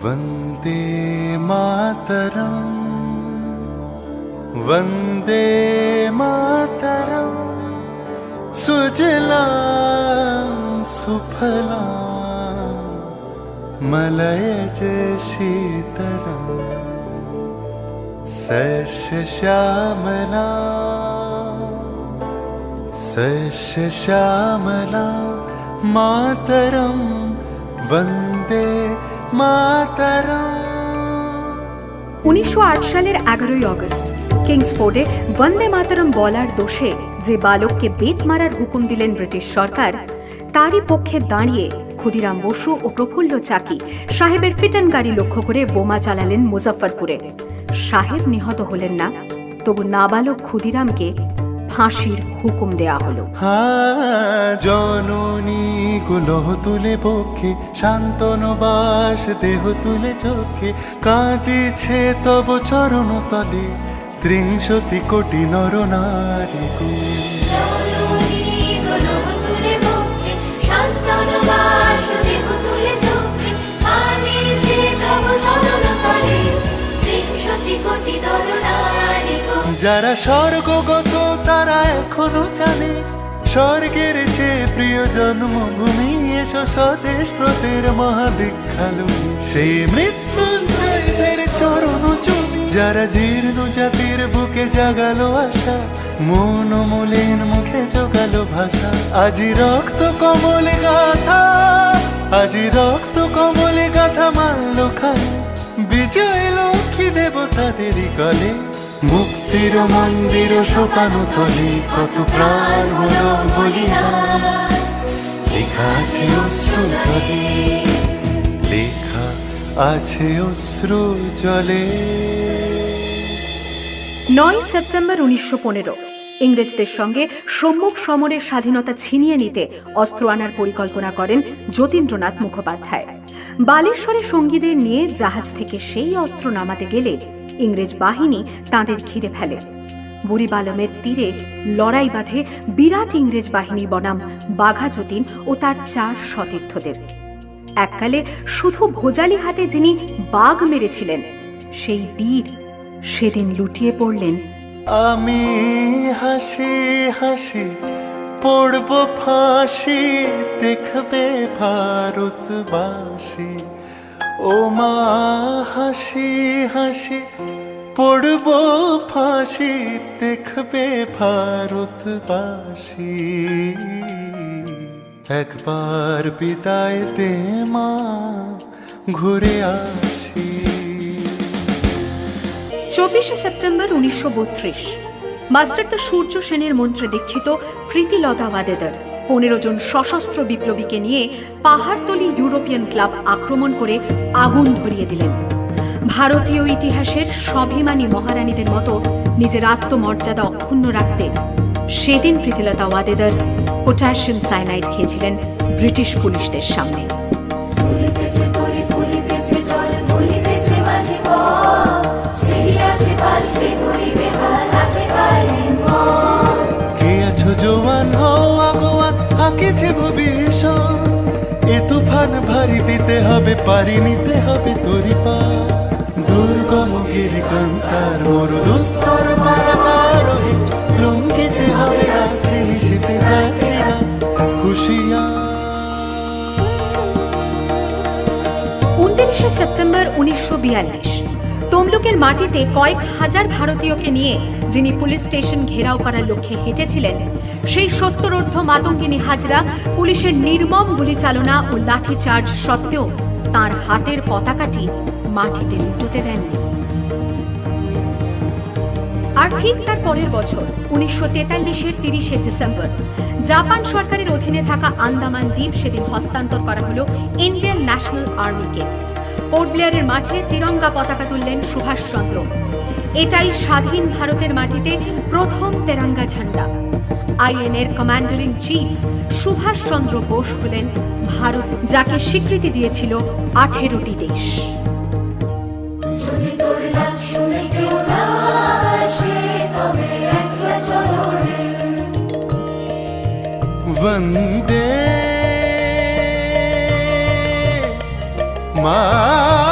वन्दे मातरम् वन्दे मातरम् सुजलां सुफलां मलयज शीतलां सस्यश्यामलां मातरं वन्दे मातरम्। 1908 সালের 11ই আগস্ট কিংসফোর্ডে বন্দে মাতরম বলার দোষে যে বালককে বেত মারার হুকুম দিলেন ব্রিটিশ সরকার, তারই পক্ষে দাঁড়িয়ে ক্ষুদিরাম বসু ও প্রফুল্ল চাকি সাহেবের ফিটন গাড়ি লক্ষ্য করে বোমা চালালেন মুজফ্ফরপুরে। সাহেব নিহত হলেন না, তবু নাবালক ক্ষুদিরামকে ফাঁসির হুকুম দেয়া হলো। জননী গুলোহ তুলে বক্ষে, শান্তনু বাস দেহ তুলে চোখে, কাঁদিছে তব চরণ তলে ৩০ কোটি নর নারী। যারা স্বর্গগত তারা এখনো জানে, স্বর্গের চেয়ে প্রিয় জন্মভূমি, এসো স্বদেশ ব্রতের মহাদীক্ষালু, সেই মৃত্যুঞ্জয়দের চরণ চুমি। যারা জীর্ণ জাতির বুকে জাগালো আশা, মন মলিন মুখে জোগালো ভাষা, আজি রক্ত কমলে গাথা, আজি রক্ত কমলে গাথা মানলো খালে, বিজয় লক্ষ্মী দেবতাদেরই কলে, মুক্তির মন্দির শোকানো তলে কত প্রাণ হলো বলিদান। লেখা আছে অশ্রু জলে, লেখা আছে অশ্রু জলে। 9 সেপ্টেম্বর 1915 ইংরেজদের সঙ্গে সম্মুখ সমরের স্বাধীনতা ছিনিয়ে নিতে অস্ত্র আনার পরিকল্পনা করেন যতীন্দ্রনাথ মুখোপাধ্যায়। বালেশ্বরে সঙ্গীদের নিয়ে জাহাজ থেকে সেই অস্ত্র নামাতে গেলে ইংরেজ বাহিনী তাঁদের ঘিরে ফেলে। বুড়িবালমের তীরে লড়াই বাঁধে বিরাট ইংরেজ বাহিনী বনাম বাঘা যতীন ও তার 4 সতীর্থদের। এককালে শুধু ভোজালি হাতে যিনি বাঘ মেরেছিলেন, সেই বীর সেদিন লুটিয়ে পড়লেন। আমি হাসি হাসি পড়ব ফাঁসি, দেখবে ভারতবাসী। ও মা হাসি হাসি পড়ব ফাঁসি, দেখবে ভারতবাসী। একবার বিদায় দে মা, ঘুরে আসি। 24 সেপ্টেম্বর 1932 মাস্টার দ্য সূর্য সেনের মন্ত্রে দীক্ষিত প্রীতিলতা ওয়াদেদার 15 জন সশস্ত্র বিপ্লবীকে নিয়ে পাহাড়তলি ইউরোপিয়ান ক্লাব আক্রমণ করে আগুন ধরিয়ে দিলেন। ভারতীয় ইতিহাসের স্বাভিমানী মহারানীদের মতো নিজের আত্মমর্যাদা অক্ষুণ্ণ রাখতে সেদিন প্রীতিলতা ওয়াদেদার পটাশিয়াম সায়ানাইড খেয়েছিলেন ব্রিটিশ পুলিশদের সামনে। কে আছো জোয়ান হও আগোয়ান, আঁকেছে ভবিষ্যৎ, এ তুফান ভারী দিতে হবে, পারি নিতে হবে তোরি পা। দুর্গম গিরিকান্তার মরুদুস্তর পারাপারোহে, লঙ্ঘিতে হবে রাত্রি নিশীতে যাত্রীরা হুঁশিয়ার। 29 সেপ্টেম্বর 1942 তমলুকের মাটিতে কয়েক হাজার ভারতীয়কে নিয়ে যিনি পুলিশ স্টেশন ঘেরাও করার লক্ষ্যে হেঁটেছিলেন, সেই সত্তরোর্ধ্ব মাতঙ্গিনী হাজরা পুলিশের নির্মম গুলিচালনা ও লাঠিচার্জ সত্ত্বেও তাঁর হাতের পতাকাটি মাটিতে লুটোতে দেননি। আর ঠিক তার পরের বছর 1943-এর 30 ডিসেম্বর জাপান সরকারের অধীনে থাকা আন্দামান দ্বীপ সেদিন হস্তান্তর করা হলো ইন্ডিয়ান ন্যাশনাল আর্মিকে। পোর্ট ব্লেয়ারের মাঠে তিরঙ্গা পতাকা তুললেন সুভাষচন্দ্র। এটাই স্বাধীন ভারতের মাটিতে প্রথম তেরঙ্গা ঝান্ডা। আইএনএর commander in chief Subhash Chandra Bose হলেন ভারত, যাকে স্বীকৃতি দিয়েছিল 18টি দেশ। वंदे मातरम।